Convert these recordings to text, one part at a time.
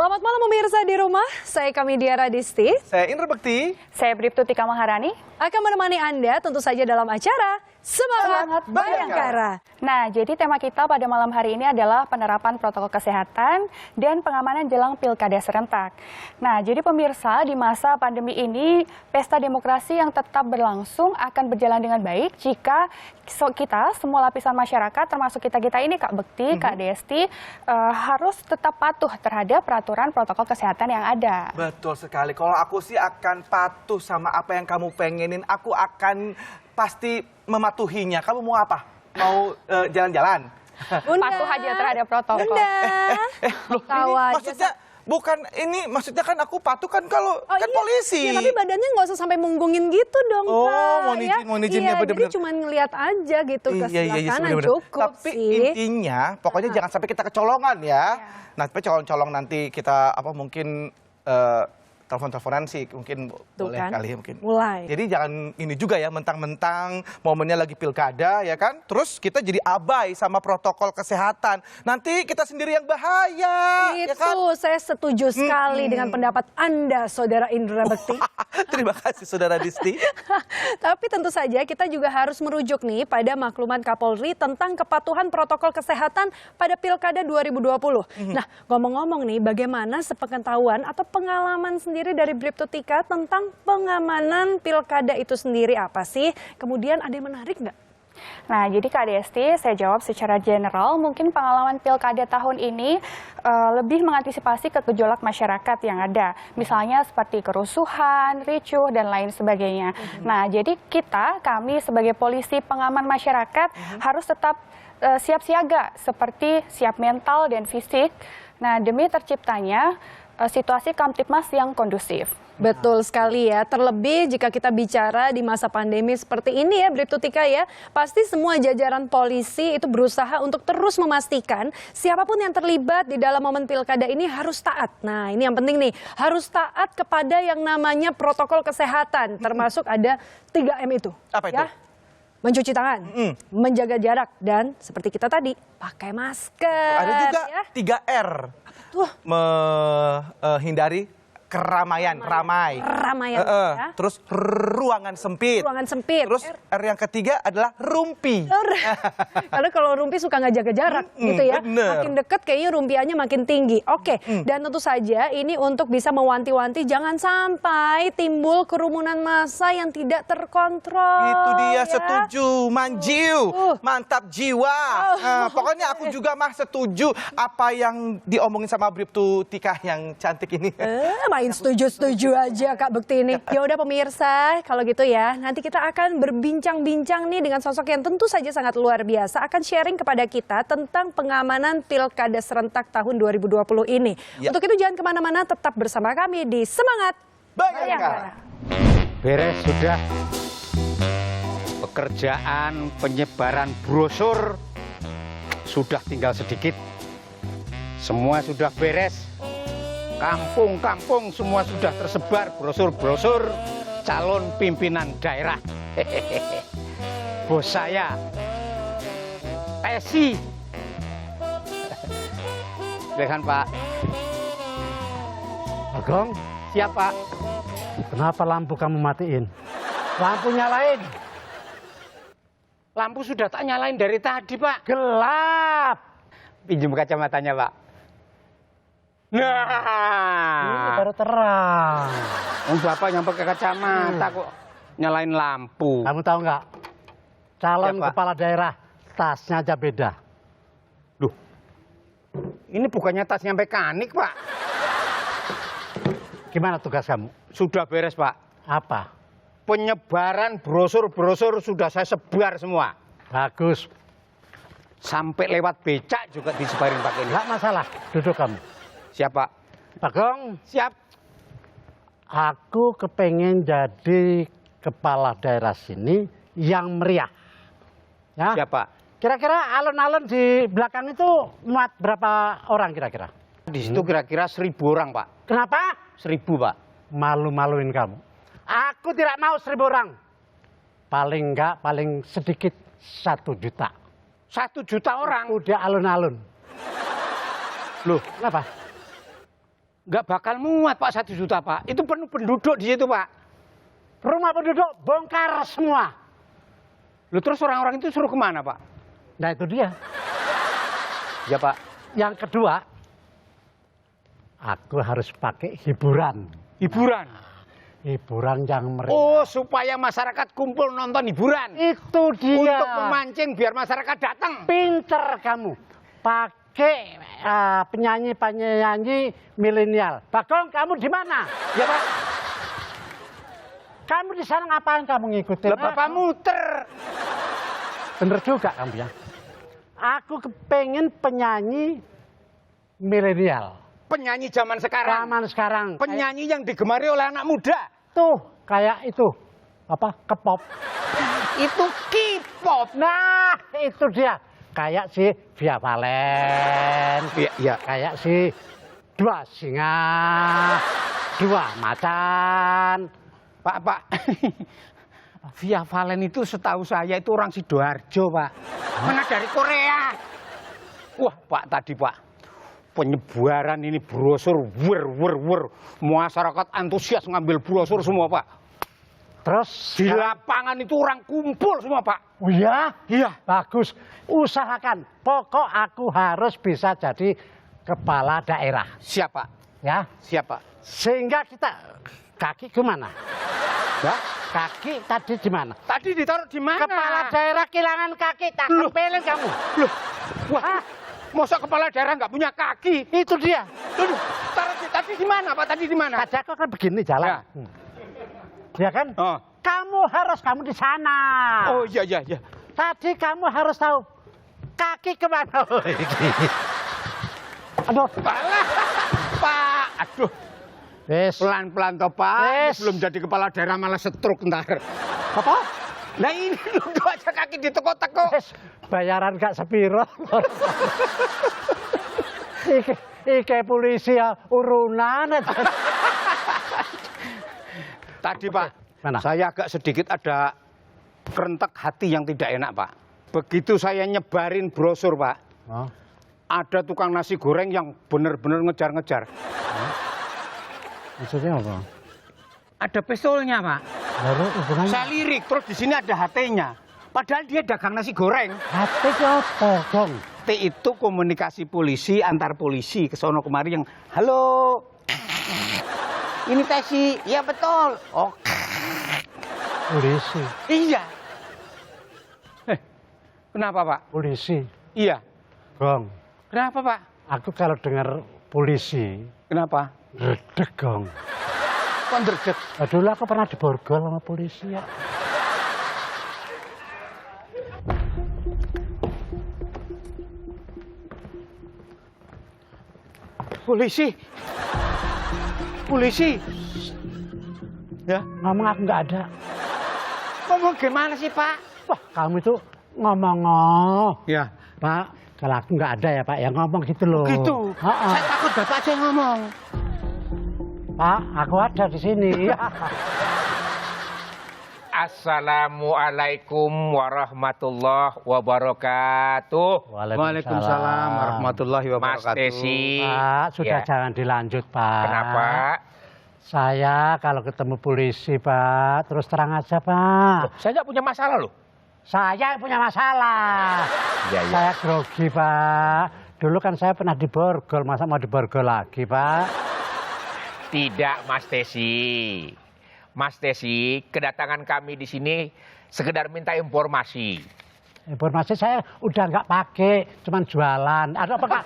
Selamat malam pemirsa di rumah, saya Kamidia Radisti. Saya Indra Bekti. Saya Bribtu Tika Maharani. Akan menemani Anda tentu saja dalam acara Semangat Bayangkara. Nah, jadi tema kita pada malam hari ini adalah penerapan protokol kesehatan dan pengamanan jelang Pilkada serentak. Nah, jadi pemirsa, di masa pandemi ini, pesta demokrasi yang tetap berlangsung akan berjalan dengan baik jika kita, semua lapisan masyarakat, termasuk kita-kita ini, Kak Bekti, Kak Desti, harus tetap patuh terhadap peraturan protokol kesehatan yang ada. Betul sekali. Kalau aku sih akan patuh sama apa yang kamu pengenin. Aku akan pasti mematuhinya. Kamu mau apa? Mau jalan-jalan? Patuh aja terhadap protokol. Loh, ini maksudnya bukan ini, maksudnya kan aku patuh kan kalau kan iya. polisi. Ya, tapi badannya nggak usah sampai munggungin gitu dong, Oh, Kak. mau izin ya, bener-bener. Jadi cuma ngeliat aja gitu ke sebelah kanan bener-bener. cukup Tapi sih. intinya, pokoknya jangan sampai kita kecolongan ya. Nah, tapi colong-colong nanti kita mungkin telepon-teleponan sih mungkin Tuh boleh kan? kali ya mungkin. Mulai. Jadi jangan ini juga ya mentang-mentang momennya lagi pilkada ya kan. Terus kita jadi abai sama protokol kesehatan. Nanti kita sendiri yang bahaya. Itu Ya kan? saya setuju sekali dengan pendapat Anda, Saudara Indra Bekti. Terima kasih Saudara Disti. Tapi tentu saja kita juga harus merujuk nih pada makluman Kapolri tentang kepatuhan protokol kesehatan pada Pilkada 2020. Nah, ngomong-ngomong nih, bagaimana sepengetahuan atau pengalaman sendiri dari Bribtu Tika tentang pengamanan Pilkada itu sendiri apa sih? Kemudian ada yang menarik nggak? Nah, jadi Kak Desti, saya jawab secara general, mungkin pengalaman Pilkada tahun ini lebih mengantisipasi gejolak masyarakat yang ada. Misalnya seperti kerusuhan, ricuh, dan lain sebagainya. Nah, jadi kami sebagai polisi pengaman masyarakat harus tetap siap siaga, seperti siap mental dan fisik. Nah, demi terciptanya situasi kamtipmas yang kondusif. Betul sekali ya, terlebih jika kita bicara di masa pandemi seperti ini ya Bribtu Tika ya, pasti semua jajaran polisi itu berusaha untuk terus memastikan siapapun yang terlibat di dalam momen pilkada ini harus taat. Nah, ini yang penting nih, harus taat kepada yang namanya protokol kesehatan, termasuk ada 3M itu. Apa itu? Ya? Mencuci tangan, menjaga jarak, dan seperti kita tadi, pakai masker. Ada juga ya. 3R. Tuh. Menghindari keramaian, ramai. Keramaian, ya. Terus ruangan sempit. Ruangan sempit. Terus R yang ketiga adalah rumpi. Karena kalau rumpi suka nggak jaga jarak gitu ya. bener. Makin deket kayaknya rumpiannya makin tinggi. Oke, dan tentu saja ini untuk bisa mewanti-wanti jangan sampai timbul kerumunan massa yang tidak terkontrol. Itu dia, ya. setuju, manjiu, mantap jiwa. Nah, pokoknya aku juga setuju apa yang diomongin sama Bribtu Tika yang cantik ini. Main setuju-setuju aja Kak Bekti ini. Ya udah pemirsa, kalau gitu ya, nanti kita akan berbincang-bincang nih dengan sosok yang tentu saja sangat luar biasa, akan sharing kepada kita tentang pengamanan Pilkada serentak tahun 2020 ini. Ya. Untuk itu jangan kemana-mana, tetap bersama kami di Semangat Bayangkara. Beres sudah pekerjaan penyebaran brosur, sudah tinggal sedikit. Semua sudah beres. Kampung-kampung semua sudah tersebar brosur-brosur calon pimpinan daerah. Bos saya, Tesi. Silakan Pak. Bagong, Siapa? kenapa lampu kamu matiin? Lampu nyalain. Lampu sudah tak nyalain dari tadi Pak. Gelap. Pinjam kacamatanya Pak. Ini Nah, baru terang. Bapak yang pakai kacamata kok nyalain lampu. Kamu tahu nggak? Calon Siapa? kepala daerah tasnya aja beda. Loh, ini bukannya tasnya mekanik Pak. Gimana tugas kamu? Sudah beres Pak. Apa? Penyebaran brosur-brosur sudah saya sebar semua. Bagus. Sampai lewat becak juga disebarin pakai ini. Nggak masalah. Duduk kamu. Siapa? Bagong, Siap. aku kepengen jadi kepala daerah sini yang meriah. Ya? Siapa? Kira-kira alun-alun di belakang itu muat berapa orang kira-kira? Di situ kira-kira 1.000 orang Pak. Kenapa? 1.000 Pak. Malu-maluin kamu. Aku tidak mau 1.000 orang. Paling enggak, paling sedikit 1 juta. 1 juta orang. Udah alun-alun. Loh, Kenapa? Nggak bakal muat Pak 1 juta Pak. Itu penuh penduduk di situ Pak. Rumah penduduk bongkar semua. Lu terus orang-orang itu suruh kemana Pak? Nah itu dia. Ya Pak. Yang kedua, aku harus pakai hiburan. Hiburan. Hiburan yang meriah. Oh, supaya masyarakat kumpul nonton hiburan. Itu dia. Untuk memancing biar masyarakat datang. Pinter kamu. Pakai penyanyi-penyanyi milenial. Bagong, kamu di mana? Ya Pak. Kamu di sana ngapain kamu ngikutin? Lah Bapak muter. Bener juga kamu ya. Aku kepengen penyanyi milenial. Penyanyi zaman sekarang. Zaman sekarang. Penyanyi yang digemari oleh anak muda. Tuh, kayak itu. Apa? Kepop. Itu K-pop. Nah, itu dia. Kayak si Via Valen. Iya. Kayak si Dua Singa. Dua Macan. Pak. Via Valen itu setahu saya itu orang Sidoarjo, Pak. Mana dari Korea. Wah, Pak tadi, Pak. Penyebaran ini brosur wer. Masyarakat antusias ngambil brosur semua, Pak. Terus Di lapangan itu orang kumpul semua, Pak. oh ya? Iya. Bagus. Usahakan. Pokok aku harus bisa jadi kepala daerah. Siapa? Ya. Siapa? Sehingga kita kaki kemana? Ya? Kaki tadi di mana? Tadi ditaruh di mana? Kepala daerah kehilangan kaki. Tak Loh. kepelin kamu. Loh. Wah. Masa kepala daerah nggak punya kaki? Itu dia. Loh, tadi di mana, Pak? Tadi di mana? Tadi aku kan begini jalan. Ya. Ya kan? Oh. Kamu di sana. Oh, iya. Tadi kamu harus tahu kaki kemana. Aduh. Alah, Pak. Aduh. Wes. Pelan-pelan toh, Pak. Wes. Belum jadi kepala daerah malah stroke ntar. Apa? Nah ini duduk aja kaki di teko-teko. Wes. Bayaran gak sepiro. Iki polisi ya urunan aja. Tadi, Pak. Mana? Saya agak sedikit ada kerentek hati yang tidak enak, Pak. Begitu saya nyebarin brosur, Pak. Oh. Ada tukang nasi goreng yang benar-benar ngejar-ngejar. Maksudnya apa? Ada pistolnya, Pak. Lalu hubungannya? Saya lirik, terus di sini ada HT-nya. Padahal dia dagang nasi goreng. Hati apa, Gong? T itu komunikasi polisi antar polisi ke sono kemari yang halo. Ini Tesi, ya betul. Oh, Polisi. iya. Kenapa, Pak? Polisi. Iya. Gong. Kenapa, Pak? Aku kalau dengar polisi, Kenapa? redeg, Gong. Kok ndredeg? Dulu aku pernah diborgol sama polisi ya. Polisi. Ya, Ngomong aku nggak ada. ngomong gimana sih, Pak? Wah, kamu itu ngomong. Ya. Pak, kalau aku nggak ada ya Pak, ya ngomong gitu loh. Gitu. Ha-ha. Saya takut Bapak aja yang ngomong. Pak, aku ada di sini. Assalamualaikum warahmatullahi wabarakatuh. Waalaikumsalam warahmatullahi Mas wabarakatuh. Desi. Pak, sudah Ya. jangan dilanjut Pak. Kenapa? Saya kalau ketemu polisi Pak, terus terang aja Pak. Saya nggak punya masalah loh. Saya yang punya masalah. Iya. Saya grogi Pak. Dulu kan saya pernah diborgol, masa mau diborgol lagi Pak? Tidak, Mas Desi. Mas Desi, kedatangan kami di sini sekedar minta informasi. Informasi saya udah nggak pakai, cuman jualan. Ada apa Kak?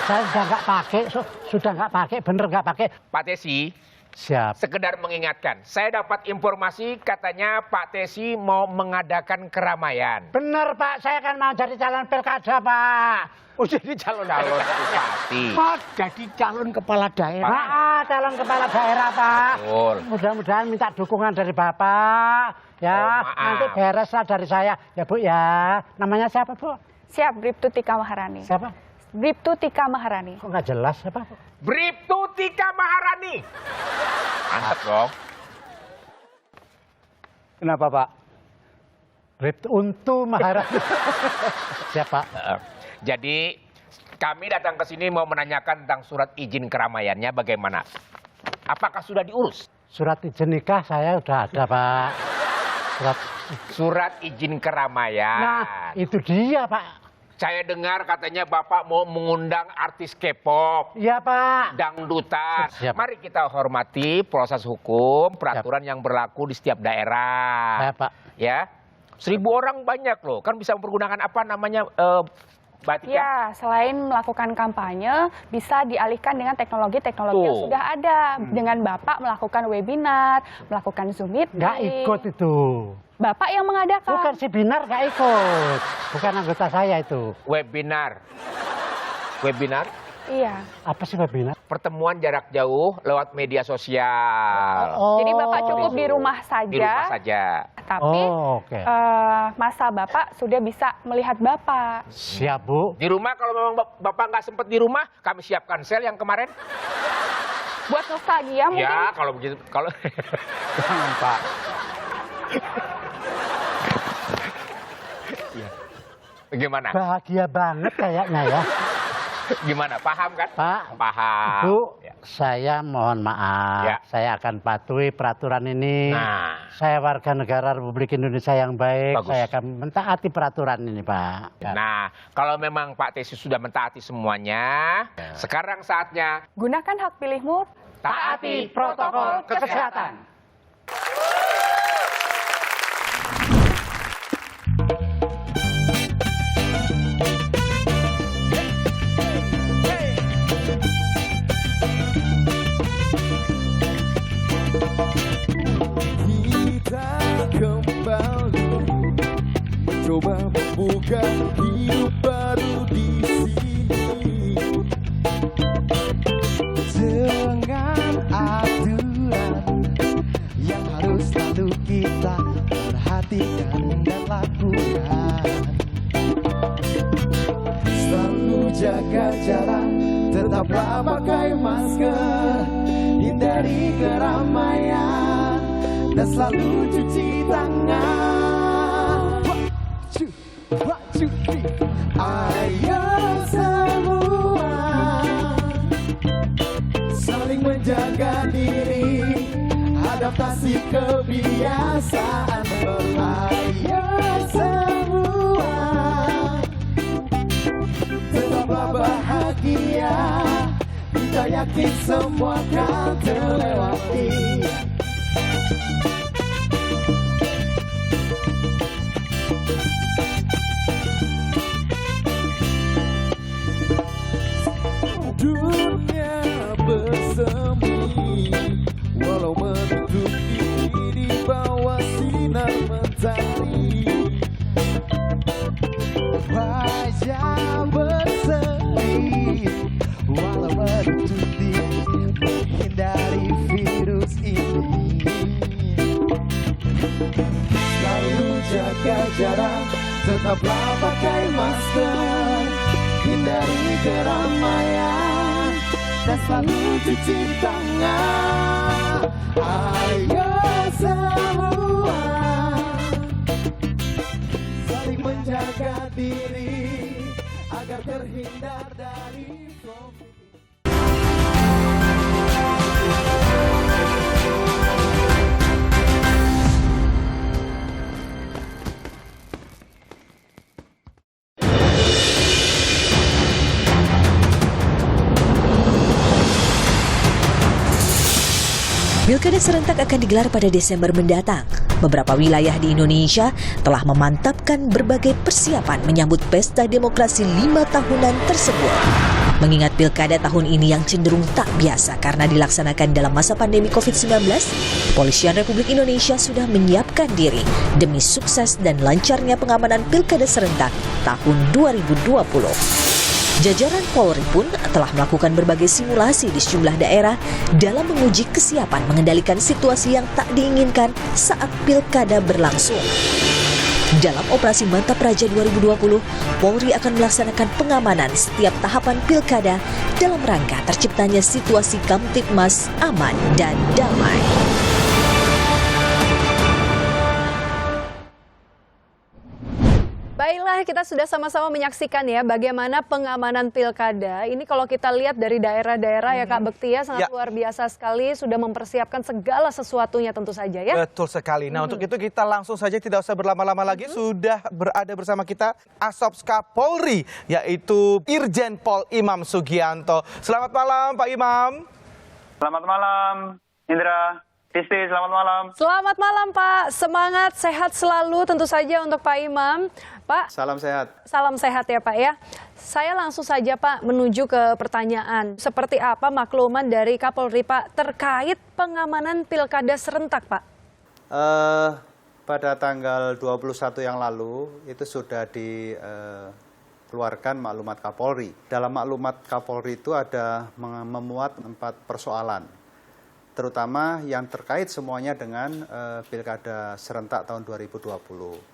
Saya udah nggak pakai, sudah nggak pakai, bener nggak pakai. Pak Tesi, Siap. sekedar mengingatkan. Saya dapat informasi katanya Pak Tesi mau mengadakan keramaian. Bener Pak, saya kan mau jadi calon pilkada Pak. Oh, jadi calon Calon bupati. Pak, jadi calon kepala daerah. Calon kepala daerah Pak. Betul. Mudah-mudahan minta dukungan dari Bapak. Ya, Oh, maaf. nanti bereslah dari saya. Ya Bu ya, namanya siapa Bu? Siap, Bribtu Tika Maharani. Siapa? Bribtu Tika Maharani. Kok nggak jelas siapa? Bribtu Tika Maharani. Mantap dong. Kenapa, Pak? Bribtu Untu Maharani. Siapa? Jadi Kami datang ke sini mau menanyakan tentang surat izin keramaiannya bagaimana? Apakah sudah diurus? Surat izin nikah saya udah ada, Pak. Surat izin keramaian. Nah, itu dia, Pak. Saya dengar katanya Bapak mau mengundang artis K-pop, Iya, Pak. dangdutan. Siap. Mari kita hormati proses hukum, peraturan yang berlaku di setiap daerah. Ya, Pak. Ya, 1.000 orang banyak loh. Kan bisa mempergunakan apa namanya, Mbak Tika? Ya, selain melakukan kampanye, bisa dialihkan dengan teknologi-teknologi yang Tuh. sudah ada. Dengan Bapak melakukan webinar, melakukan Zoom meeting. Nggak ikut itu. Bapak yang mengadakan. Bukan si Binar nggak ikut. Bukan anggota saya itu. Webinar. Webinar? Iya. Apa sih webinar? Pertemuan jarak jauh lewat media sosial. Jadi Bapak cukup di rumah saja. Di rumah saja. Tapi Oke. masa Bapak sudah bisa melihat Bapak. Siap, Bu. Di rumah kalau memang Bapak nggak sempat di rumah, kami siapkan sel yang kemarin. Buat nostalgia mungkin. Ya, kalau begitu, kalau jangan Pak. Ya. Gimana? Bahagia banget kayaknya ya. Gimana? Paham kan? Pak, Paham. Bu, Ya. saya mohon maaf. Ya. Saya akan patuhi peraturan ini. Nah. Saya warga negara Republik Indonesia yang baik. Bagus. Saya akan mentaati peraturan ini, Pak. Nah, kalau memang Pak Tesi sudah mentaati semuanya, sekarang saatnya Gunakan hak pilihmu. taati protokol kesehatan. Kita kembali mencoba membuka hidup baru di sini dengan aturan yang harus selalu kita perhatikan dan lakukan. Selalu jaga jarak, tetaplah pakai masker, hindari keramaian, dan selalu cuci tangan. 1, 2, 3. Ayo semua saling menjaga diri, adaptasi kebiasaan baru. Ayo semua tetaplah bahagia, kita yakin semua akan terlewati. Dunia bersemi, walau menutup diri di bawah sinar mentari. Wajah berseri, walau menutup diri menghindari virus ini. Selalu jaga jarak, tetaplah pakai masker, hindari keramaian, dan selalu cuci tangan. Ayo semua saling menjaga diri agar terhindar dari COVID. Pilkada serentak akan digelar pada Desember mendatang. Beberapa wilayah di Indonesia telah memantapkan berbagai persiapan menyambut pesta demokrasi 5 tahunan tersebut. Mengingat pilkada tahun ini yang cenderung tak biasa karena dilaksanakan dalam masa pandemi COVID-19, Kepolisian Republik Indonesia sudah menyiapkan diri demi sukses dan lancarnya pengamanan pilkada serentak tahun 2020. Jajaran Polri pun telah melakukan berbagai simulasi di sejumlah daerah dalam menguji kesiapan mengendalikan situasi yang tak diinginkan saat pilkada berlangsung. Dalam operasi Mantap Raja 2020, Polri akan melaksanakan pengamanan setiap tahapan pilkada dalam rangka terciptanya situasi Kamtibmas aman dan damai. Baiklah, kita sudah sama-sama menyaksikan ya bagaimana pengamanan pilkada. Ini kalau kita lihat dari daerah-daerah ya Kak Bekti ya, sangat luar biasa sekali, sudah mempersiapkan segala sesuatunya tentu saja ya. Betul sekali. Nah, untuk itu kita langsung saja tidak usah berlama-lama lagi, sudah berada bersama kita Asopska Polri, yaitu Irjen Pol Imam Sugianto. Selamat malam Pak Imam. Selamat malam, Indra. Tisti, selamat malam. Selamat malam Pak, semangat, sehat selalu tentu saja untuk Pak Imam. Pak, Salam sehat. salam sehat ya Pak ya. Saya langsung saja Pak menuju ke pertanyaan. Seperti apa makluman dari Kapolri Pak terkait pengamanan pilkada serentak Pak? Pada tanggal 21 yang lalu itu sudah dikeluarkan maklumat Kapolri. Dalam maklumat Kapolri itu ada memuat 4 persoalan, terutama yang terkait semuanya dengan pilkada serentak tahun 2020.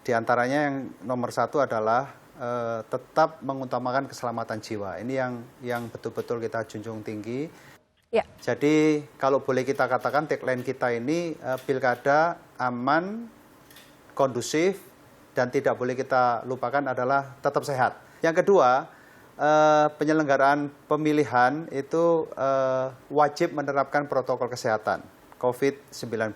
Di antaranya yang nomor 1 adalah tetap mengutamakan keselamatan jiwa. Ini yang betul-betul kita junjung tinggi. Ya. Jadi kalau boleh kita katakan tagline kita ini pilkada aman, kondusif, dan tidak boleh kita lupakan adalah tetap sehat. Yang kedua, penyelenggaraan pemilihan itu wajib menerapkan protokol kesehatan COVID-19.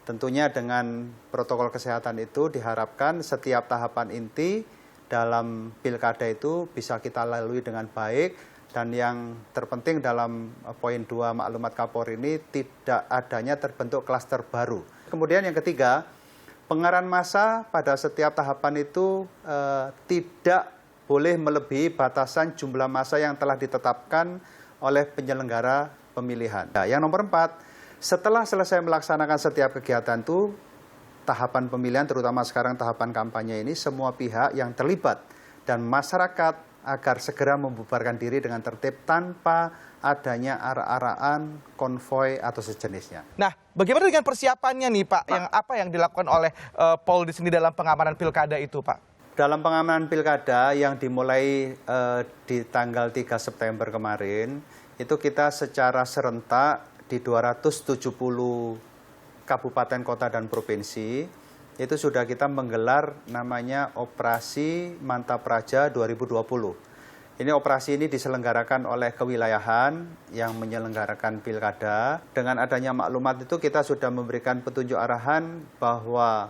Tentunya dengan protokol kesehatan itu diharapkan setiap tahapan inti dalam pilkada itu bisa kita lalui dengan baik, dan yang terpenting dalam poin 2 maklumat Kapolri ini tidak adanya terbentuk klaster baru. Kemudian yang ketiga, pengarahan massa pada setiap tahapan itu tidak boleh melebihi batasan jumlah massa yang telah ditetapkan oleh penyelenggara pemilihan. Nah, yang nomor 4, setelah selesai melaksanakan setiap kegiatan itu, tahapan pemilihan, terutama sekarang tahapan kampanye ini, semua pihak yang terlibat dan masyarakat agar segera membubarkan diri dengan tertib tanpa adanya arak-arakan, konvoi, atau sejenisnya. Nah, bagaimana dengan persiapannya nih Pak? Apa yang dilakukan oleh Polri sendiri dalam pengamanan pilkada itu Pak? Dalam pengamanan pilkada yang dimulai di tanggal 3 September kemarin, itu kita secara serentak di 270 kabupaten, kota, dan provinsi, itu sudah kita menggelar namanya Operasi Mantap Praja 2020. Ini operasi ini diselenggarakan oleh kewilayahan yang menyelenggarakan pilkada. Dengan adanya maklumat itu kita sudah memberikan petunjuk arahan bahwa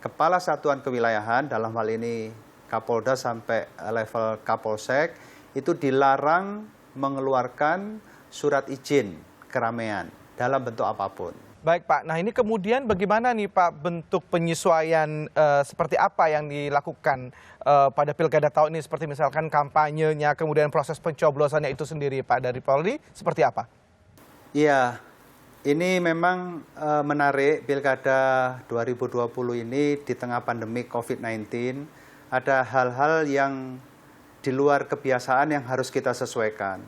Kepala Satuan Kewilayahan, dalam hal ini Kapolda sampai level Kapolsek, itu dilarang mengeluarkan surat izin keramaian dalam bentuk apapun. Baik Pak, nah ini kemudian bagaimana nih Pak bentuk penyesuaian seperti apa yang dilakukan pada pilkada tahun ini, seperti misalkan kampanyenya, kemudian proses pencoblosannya itu sendiri Pak dari Polri, seperti apa? Iya, ini memang menarik, pilkada 2020 ini di tengah pandemi COVID-19, ada hal-hal yang di luar kebiasaan yang harus kita sesuaikan.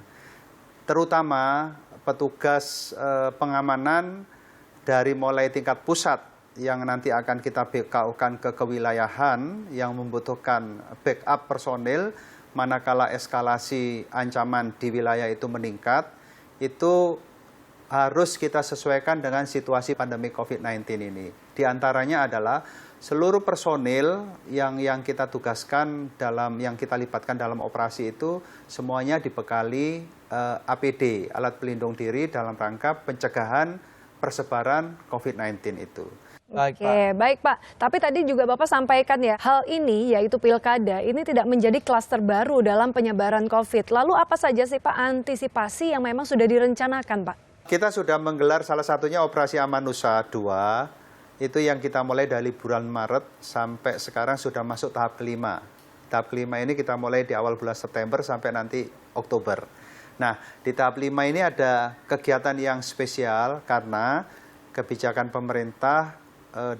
Terutama petugas pengamanan dari mulai tingkat pusat yang nanti akan kita BK-kan ke kewilayahan yang membutuhkan backup personil manakala eskalasi ancaman di wilayah itu meningkat, itu harus kita sesuaikan dengan situasi pandemi COVID-19 ini. Di antaranya adalah seluruh personil yang kita tugaskan yang kita libatkan dalam operasi itu semuanya dibekali APD, alat pelindung diri dalam rangka pencegahan persebaran COVID-19 itu. Oke, baik Pak. Tapi tadi juga Bapak sampaikan ya, hal ini yaitu pilkada ini tidak menjadi klaster baru dalam penyebaran COVID. Lalu apa saja sih Pak antisipasi yang memang sudah direncanakan Pak? Kita sudah menggelar salah satunya Operasi Amanusa 2, itu yang kita mulai dari bulan Maret sampai sekarang sudah masuk tahap kelima. Tahap kelima ini kita mulai di awal bulan September sampai nanti Oktober. Nah, di tahap 5 ini ada kegiatan yang spesial karena kebijakan pemerintah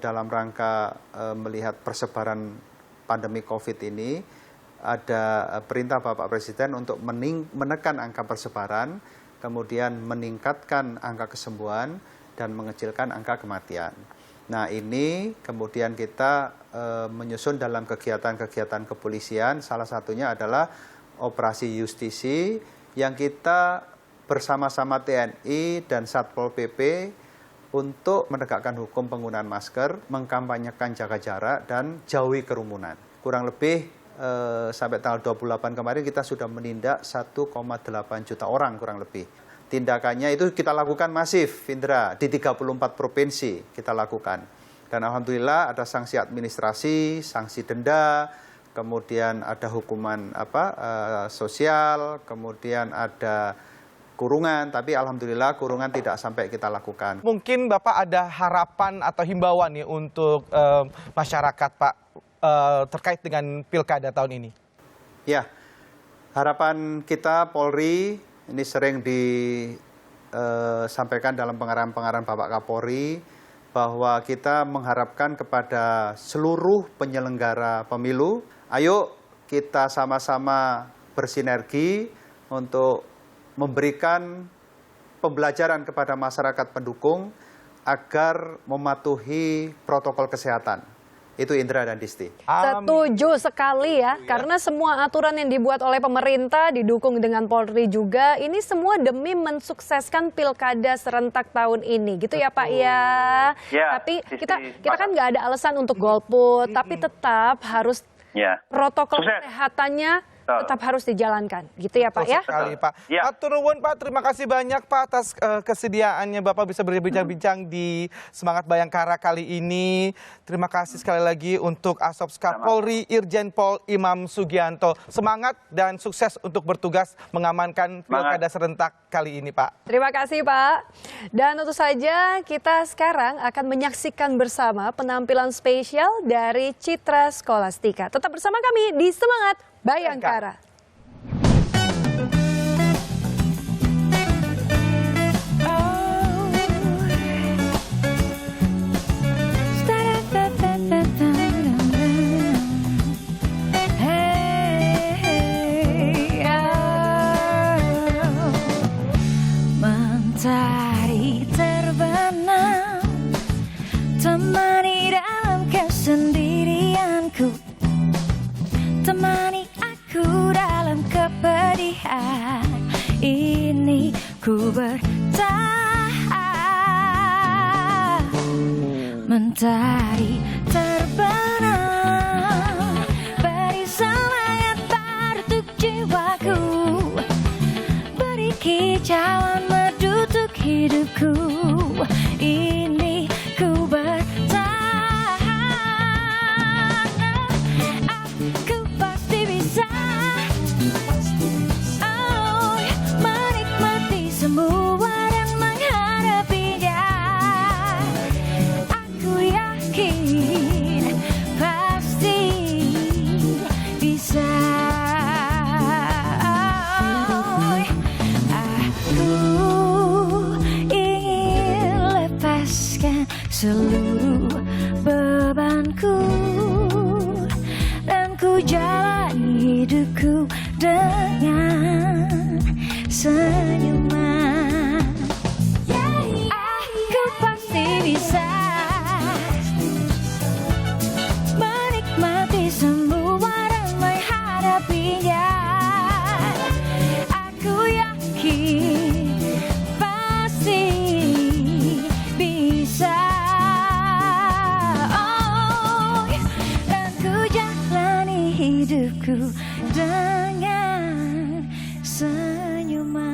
dalam rangka melihat persebaran pandemi COVID ini, ada perintah Bapak Presiden untuk menekan angka persebaran, kemudian meningkatkan angka kesembuhan, dan mengecilkan angka kematian. Nah, ini kemudian kita menyusun dalam kegiatan-kegiatan kepolisian, salah satunya adalah Operasi Justisi, yang kita bersama-sama TNI dan Satpol PP untuk menegakkan hukum penggunaan masker, mengkampanyekan jaga jarak, dan jauhi kerumunan. Kurang lebih sampai tanggal 28 kemarin kita sudah menindak 1,8 juta orang kurang lebih. Tindakannya itu kita lakukan masif, Indra, di 34 provinsi kita lakukan. Dan alhamdulillah ada sanksi administrasi, sanksi denda, kemudian ada hukuman sosial, kemudian ada kurungan, tapi alhamdulillah kurungan tidak sampai kita lakukan. Mungkin Bapak ada harapan atau himbauan nih untuk masyarakat, Pak, terkait dengan pilkada tahun ini. Ya, harapan kita Polri, ini sering disampaikan dalam pengarahan-pengarahan Bapak Kapolri, bahwa kita mengharapkan kepada seluruh penyelenggara pemilu, ayo kita sama-sama bersinergi untuk memberikan pembelajaran kepada masyarakat pendukung agar mematuhi protokol kesehatan. Itu Indra dan Disti. Setuju sekali ya, karena semua aturan yang dibuat oleh pemerintah didukung dengan Polri juga, ini semua demi mensukseskan pilkada serentak tahun ini, gitu ya Pak ya. Tapi kita kan nggak ada alasan untuk golput, tapi tetap harus protokol kesehatannya tetap harus dijalankan, gitu ya Pak ya. Sekali, Pak. Atur nuwun, Pak, terima kasih banyak Pak atas kesediaannya Bapak bisa berbincang-bincang di Semangat Bayangkara kali ini. Terima kasih sekali lagi untuk Asop Kapolri Irjen Pol Imam Sugianto. Semangat dan sukses untuk bertugas mengamankan pilkada serentak kali ini, Pak. Terima kasih Pak. Dan tentu saja kita sekarang akan menyaksikan bersama penampilan spesial dari Citra Scholastika. Tetap bersama kami di Semangat Bayangkara. Mentari terbenam, temani dalam kesendirianku, temani aku dalam kepedihan ini, ku bertahan. Mentari terbenam, beri semangat baru untuk jiwaku, beri kicauan merdu untuk hidupku ini, ku bertahan. Aku pasti bisa, oh, menikmati semua dan menghadapinya. Aku yakin pasti bisa. Aku ingin lepaskan seluruh bebanku dan ku jalani hidupku dengan senyuman. Aku pasti bisa menikmati semua dan menghadapinya. Aku yakin pasti bisa. Oh, dan ku jalani hidupku dengan senyuman.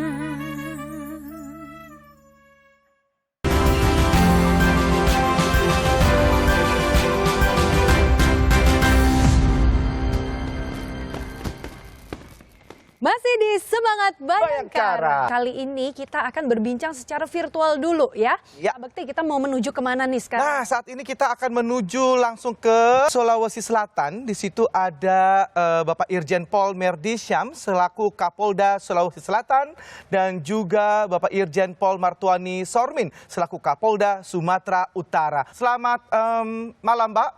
Masih di Semangat Bayangkara. Bayangkara. Kali ini kita akan berbincang secara virtual dulu ya. Pak Bekti, kita mau menuju kemana nih sekarang? Nah, saat ini kita akan menuju langsung ke Sulawesi Selatan. Di situ ada Bapak Irjen Pol Merdi Syam selaku Kapolda Sulawesi Selatan dan juga Bapak Irjen Pol Martuani Sormin selaku Kapolda Sumatera Utara. Selamat malam, Pak.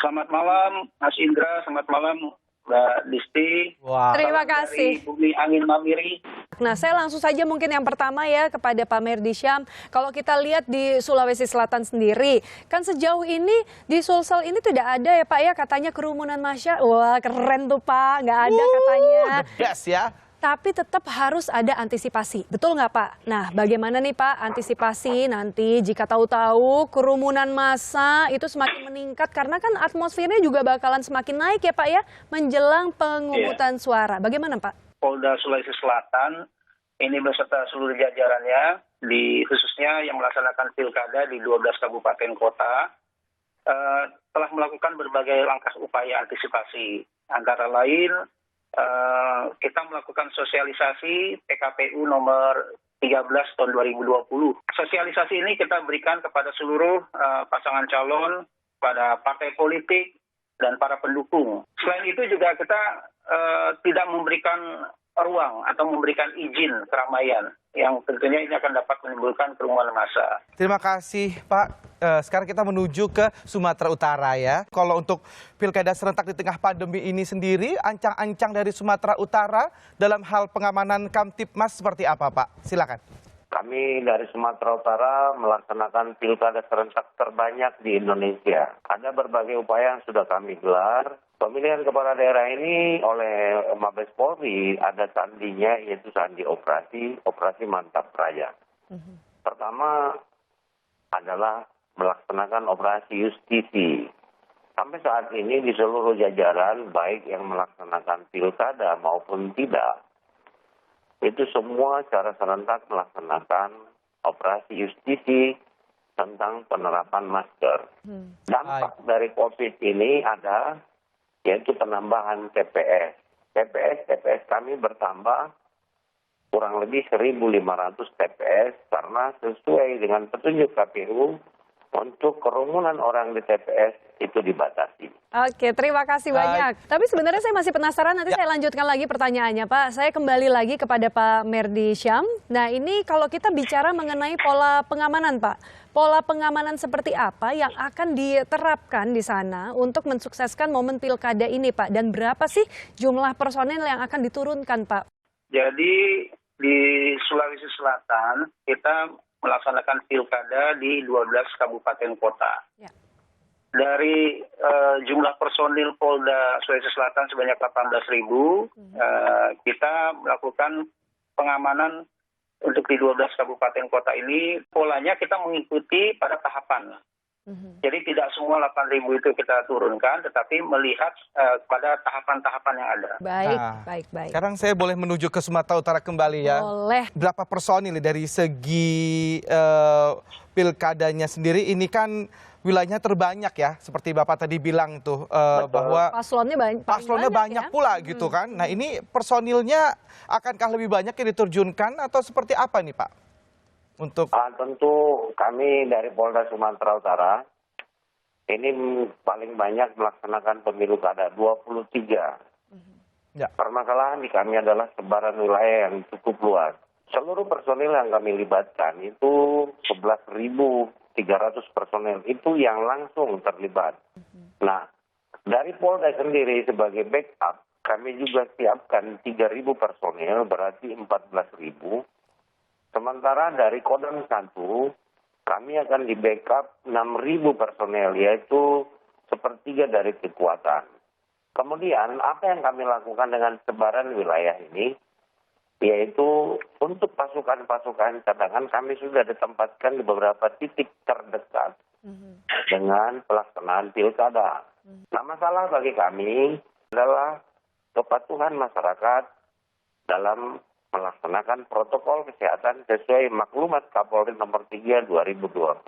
Selamat malam, Mas Indra. Selamat malam, Mbak Disti. Terima kasih. Dari Bumi Angin Mamiri. Nah, saya langsung saja mungkin yang pertama ya kepada Pak Merdi Syam. Kalau kita lihat di Sulawesi Selatan sendiri, kan sejauh ini di Sulsel ini tidak ada ya Pak ya, katanya kerumunan masyarakat. Wah, keren tuh Pak, nggak ada katanya. The best ya. tapi tetap harus ada antisipasi. Betul nggak Pak? Nah, bagaimana nih Pak antisipasi nanti jika tahu-tahu kerumunan massa itu semakin meningkat karena kan atmosfernya juga bakalan semakin naik ya Pak ya menjelang pemungutan suara. Bagaimana Pak? Polda Sulawesi Selatan ini beserta seluruh jajarannya, khususnya yang melaksanakan pilkada di 12 kabupaten kota, telah melakukan berbagai langkah upaya antisipasi. Antara lain, kita melakukan sosialisasi PKPU nomor 13 tahun 2020. Sosialisasi ini kita berikan kepada seluruh pasangan calon, pada partai politik, dan para pendukung. Selain itu juga kita tidak memberikan ruang atau memberikan izin keramaian yang tentunya ini akan dapat menimbulkan kerumunan massa. Terima kasih Pak. Sekarang kita menuju ke Sumatera Utara ya. Kalau untuk pilkada serentak di tengah pandemi ini sendiri, ancang-ancang dari Sumatera Utara dalam hal pengamanan Kamtipmas seperti apa Pak? Silakan. Kami dari Sumatera Utara melaksanakan pilkada serentak terbanyak di Indonesia. Ada berbagai upaya yang sudah kami gelar. Pemilihan kepala daerah ini oleh Mabes Polri ada sandinya, yaitu sandi operasi mantap raya. Pertama adalah melaksanakan operasi justisi. Sampai saat ini di seluruh jajaran, baik yang melaksanakan pilkada maupun tidak, itu semua secara serentak melaksanakan operasi justisi tentang penerapan masker. Dampak dari COVID ini ada, yaitu penambahan TPS. TPS kami bertambah kurang lebih 1.500 TPS karena sesuai dengan petunjuk KPU untuk kerumunan orang di TPS itu dibatasi. Oke, terima kasih banyak. Tapi sebenarnya saya masih penasaran, nanti saya lanjutkan lagi pertanyaannya Pak. Saya kembali lagi kepada Pak Merdi Syam. Nah ini kalau kita bicara mengenai pola pengamanan Pak. Pola pengamanan seperti apa yang akan diterapkan di sana untuk mensukseskan momen pilkada ini Pak? Dan berapa sih jumlah personel yang akan diturunkan Pak? Jadi di Sulawesi Selatan kita melaksanakan pilkada di 12 kabupaten kota. Ya. Dari jumlah personil Polda Sulawesi Selatan sebanyak 18.000, kita melakukan pengamanan untuk di 12 kabupaten kota ini. Polanya kita mengikuti pada tahapan. Jadi tidak semua 8.000 itu kita turunkan, tetapi melihat pada tahapan-tahapan yang ada. Baik. Sekarang saya boleh menuju ke Sumatera Utara kembali ya. Boleh. Berapa personil dari segi pilkadanya sendiri? Ini kan wilayahnya terbanyak ya, seperti Bapak tadi bilang tuh bahwa paslonnya banyak pula gitu kan. Nah ini personilnya akankah lebih banyak yang diturunkan atau seperti apa nih Pak? Tentu kami dari Polda Sumatera Utara ini paling banyak melaksanakan pemilu kada 23. Ya. Permasalahan di kami adalah sebaran wilayah yang cukup luas. Seluruh personil yang kami libatkan itu 11.300 personil itu yang langsung terlibat. Nah, dari Polda sendiri sebagai backup kami juga siapkan 3.000 personil, berarti 14.000. Sementara dari Kodam 1, kami akan di backup 6.000 personel, yaitu sepertiga dari kekuatan. Kemudian, apa yang kami lakukan dengan sebaran wilayah ini, yaitu untuk pasukan-pasukan cadangan kami sudah ditempatkan di beberapa titik terdekat dengan pelaksanaan pilkada. Nah, masalah bagi kami adalah kepatuhan masyarakat dalam melaksanakan protokol kesehatan sesuai maklumat Kapolri nomor 3 2020.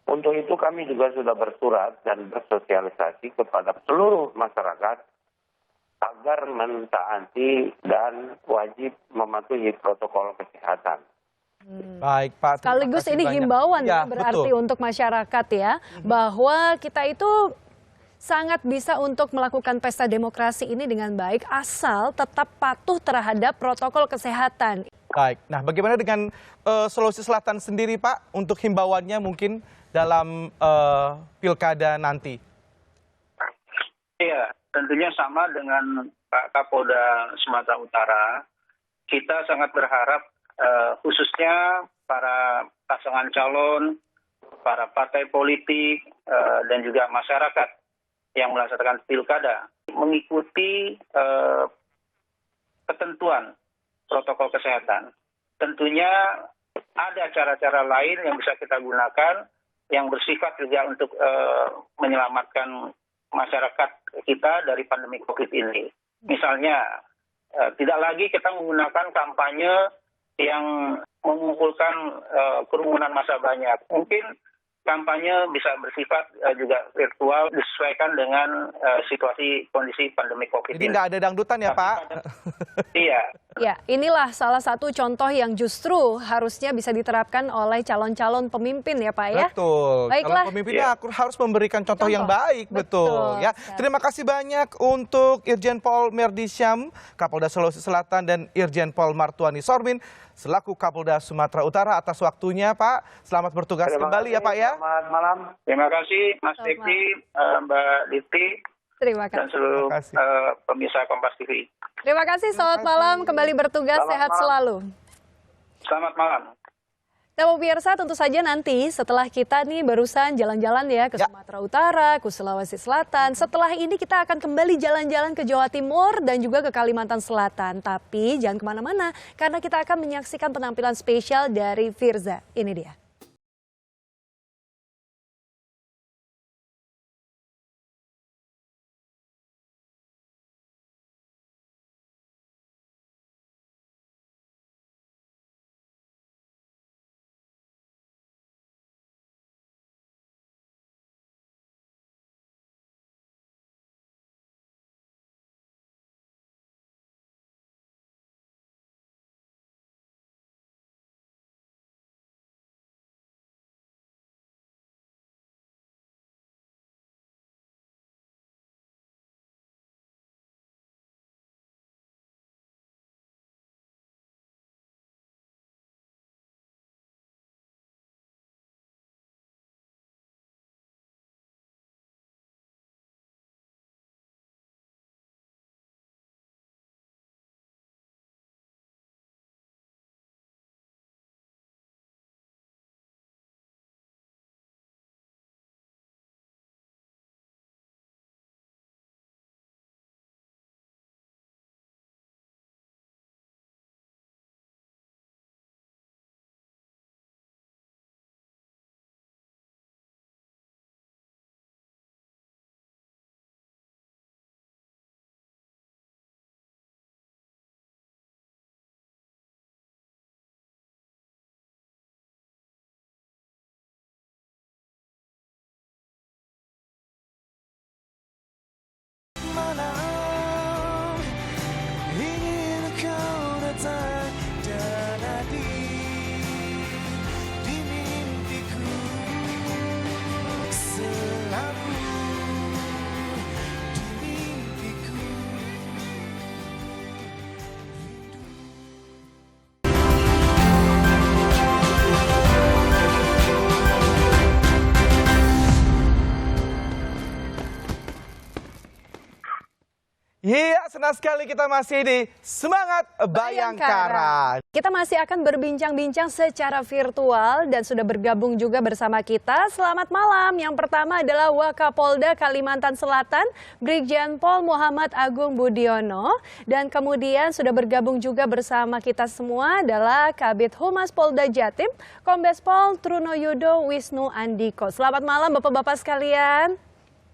Untuk itu kami juga sudah bersurat dan bersosialisasi kepada seluruh masyarakat agar mentaati dan wajib mematuhi protokol kesehatan. Baik Pak. Sekaligus ini himbauan ya, berarti betul. Untuk masyarakat ya, bahwa kita itu sangat bisa untuk melakukan pesta demokrasi ini dengan baik asal tetap patuh terhadap protokol kesehatan. Baik, nah bagaimana dengan Sulawesi Selatan sendiri Pak untuk himbauannya mungkin dalam pilkada nanti? Iya, tentunya sama dengan Pak Kapolda Sumatera Utara. Kita sangat berharap khususnya para pasangan calon, para partai politik, dan juga masyarakat yang melaksanakan pilkada mengikuti ketentuan protokol kesehatan. Tentunya ada cara-cara lain yang bisa kita gunakan yang bersifat juga untuk menyelamatkan masyarakat kita dari pandemi COVID ini. Misalnya, tidak lagi kita menggunakan kampanye yang mengumpulkan kerumunan massa banyak. Mungkin kampanye bisa bersifat juga virtual disesuaikan dengan situasi kondisi pandemi COVID ini. Jadi nggak ada dangdutan ya, Pak? Iya. Ya, inilah salah satu contoh yang justru harusnya bisa diterapkan oleh calon-calon pemimpin ya Pak ya. Betul. Baiklah. Kalau pemimpinnya harus memberikan contoh yang baik, betul. Ya, terima kasih banyak untuk Irjen Pol Merdisyam, Kapolda Sulawesi Selatan, dan Irjen Pol Martuani Sormin selaku Kapolda Sumatera Utara atas waktunya, Pak. Selamat bertugas kembali ya, Pak ya. Selamat malam. Terima kasih Mas Diki, Mbak Diti, Terima dan kasih. seluruh pemirsa Kompas TV. Terima kasih, selamat malam, kembali bertugas, sehat selalu. Selamat malam. Nah, pemirsa, tentu saja nanti setelah kita nih barusan jalan-jalan ya ke Sumatera Utara, ke Sulawesi Selatan. Setelah ini kita akan kembali jalan-jalan ke Jawa Timur dan juga ke Kalimantan Selatan. Tapi jangan kemana-mana, karena kita akan menyaksikan penampilan spesial dari Firza. Ini dia. Malam ingin kau datang dan hadir di mimpiku selalu di mimpiku. Iya, senang sekali kita masih di Semangat Bayangkara. Kita masih akan berbincang-bincang secara virtual dan sudah bergabung juga bersama kita. Selamat malam. Yang pertama adalah Wakapolda Kalimantan Selatan, Brigjen Pol Muhammad Agung Budiono. Dan kemudian sudah bergabung juga bersama kita semua adalah Kabid Humas Polda Jatim, Kombes Pol Trunoyudo Wisnu Andiko. Selamat malam Bapak-Bapak sekalian.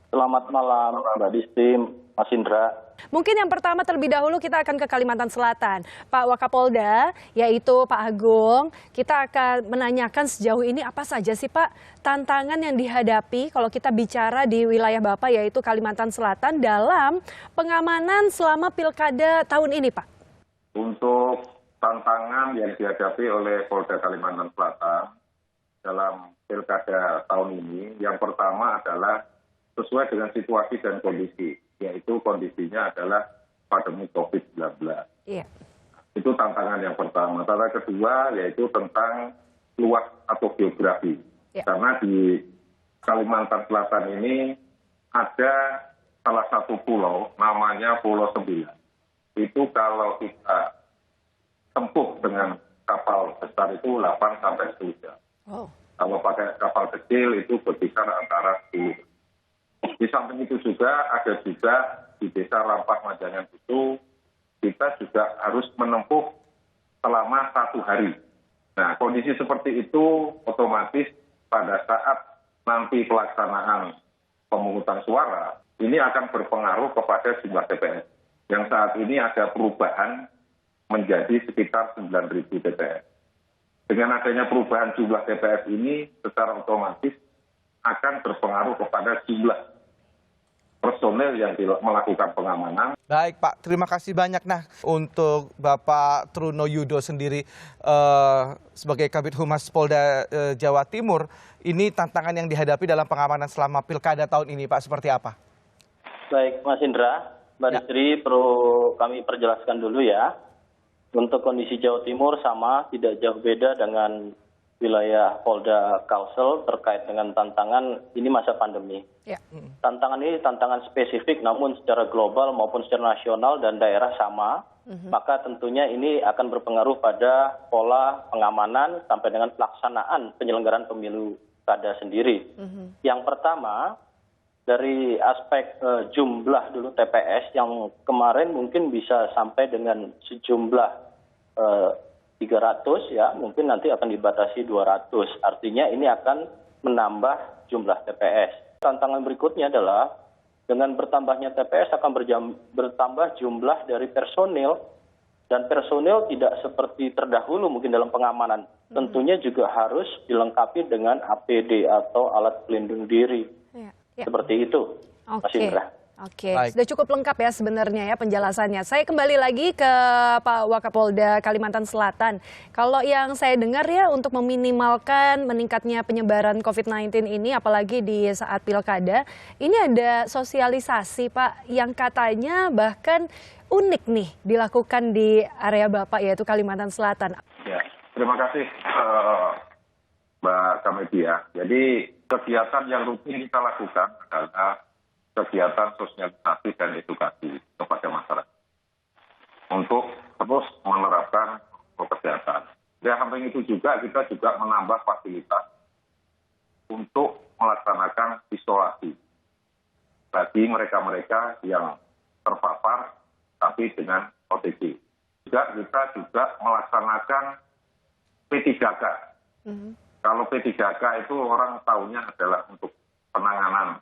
Selamat malam Mbak Disti, Mas Indra. Mungkin yang pertama terlebih dahulu kita akan ke Kalimantan Selatan. Pak Wakapolda, yaitu Pak Agung, kita akan menanyakan sejauh ini apa saja sih Pak tantangan yang dihadapi kalau kita bicara di wilayah Bapak yaitu Kalimantan Selatan dalam pengamanan selama pilkada tahun ini Pak? Untuk tantangan yang dihadapi oleh Polda Kalimantan Selatan dalam pilkada tahun ini, yang pertama adalah sesuai dengan situasi dan kondisi, yaitu kondisinya adalah pandemi COVID-19. Iya. Itu tantangan yang pertama. Tantangan kedua yaitu tentang luas atau geografi. Ya. Karena di Kalimantan Selatan ini ada salah satu pulau, namanya Pulau Sembilan. Itu kalau kita tempuh dengan kapal besar itu 8 sampai 10 jam. Oh. Kalau pakai kapal kecil itu berkisar antara 10. Di samping itu juga ada juga di Desa Rampak Majangan itu kita juga harus menempuh selama 1 hari. Nah, kondisi seperti itu otomatis pada saat nanti pelaksanaan pemungutan suara, ini akan berpengaruh kepada jumlah TPS. Yang saat ini ada perubahan menjadi sekitar 9.000 TPS. Dengan adanya perubahan jumlah TPS ini, secara otomatis akan berpengaruh kepada jumlah personel yang melakukan pengamanan. Baik Pak, terima kasih banyak. Nah, untuk Bapak Truno Yudo sendiri sebagai Kabid Humas Polda Jawa Timur, ini tantangan yang dihadapi dalam pengamanan selama pilkada tahun ini Pak, seperti apa? Baik, Mas Indra, Mbak Distri perlu kami perjelaskan dulu ya. Untuk kondisi Jawa Timur sama, tidak jauh beda dengan wilayah Polda Kalsel terkait dengan tantangan ini masa pandemi. Ya. Tantangan ini tantangan spesifik, namun secara global maupun secara nasional dan daerah sama. Maka tentunya ini akan berpengaruh pada pola pengamanan sampai dengan pelaksanaan penyelenggaraan pemilu kada sendiri. Yang pertama, dari aspek jumlah dulu TPS yang kemarin mungkin bisa sampai dengan sejumlah 300 ya, mungkin nanti akan dibatasi 200. Artinya ini akan menambah jumlah TPS. Tantangan berikutnya adalah dengan bertambahnya TPS akan bertambah jumlah dari personil, dan personil tidak seperti terdahulu mungkin dalam pengamanan. Tentunya juga harus dilengkapi dengan APD atau alat pelindung diri. Seperti itu, Mas Indra. Oke, sudah cukup lengkap ya sebenarnya ya penjelasannya. Saya kembali lagi ke Pak Wakapolda Kalimantan Selatan. Kalau yang saya dengar ya, untuk meminimalkan meningkatnya penyebaran COVID-19 ini, apalagi di saat pilkada, ini ada sosialisasi Pak yang katanya bahkan unik nih dilakukan di area Bapak, yaitu Kalimantan Selatan. Ya, terima kasih Mbak Kamedia. Jadi kegiatan yang rutin kita lakukan adalah kegiatan sosialisasi dan edukasi kepada masyarakat untuk terus menerapkan protokol kesehatan. Di samping itu juga kita juga menambah fasilitas untuk melaksanakan isolasi bagi mereka-mereka yang terpapar tapi dengan OTG. Juga kita juga melaksanakan P3K. Kalau P3K itu orang tahunya adalah untuk penanganan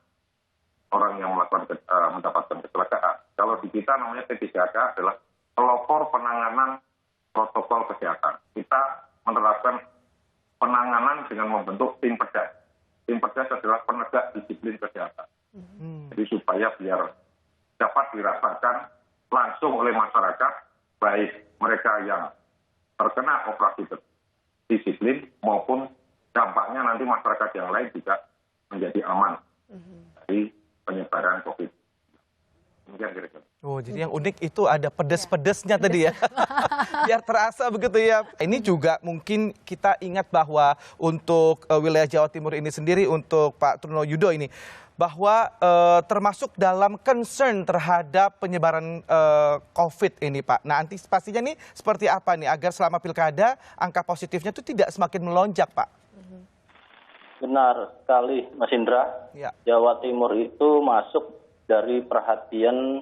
orang yang mendapatkan kecelakaan. Kalau di kita namanya P3K adalah pelopor penanganan protokol kesehatan. Kita menerapkan penanganan dengan membentuk tim pedas. Tim pedas adalah penegak disiplin kesehatan. Jadi supaya biar dapat dirasakan langsung oleh masyarakat, baik mereka yang terkena operasi disiplin maupun dampaknya nanti masyarakat yang lain juga menjadi aman dari penyebaran COVID. Oh, jadi yang unik itu ada pedes-pedesnya tadi ya. Biar terasa begitu ya. Ini juga mungkin kita ingat bahwa untuk wilayah Jawa Timur ini sendiri, untuk Pak Truno Yudo ini, bahwa termasuk dalam concern terhadap penyebaran COVID ini Pak. Nah, antisipasinya nih seperti apa nih agar selama pilkada angka positifnya itu tidak semakin melonjak Pak? Benar sekali, Mas Indra. Ya. Jawa Timur itu masuk dari perhatian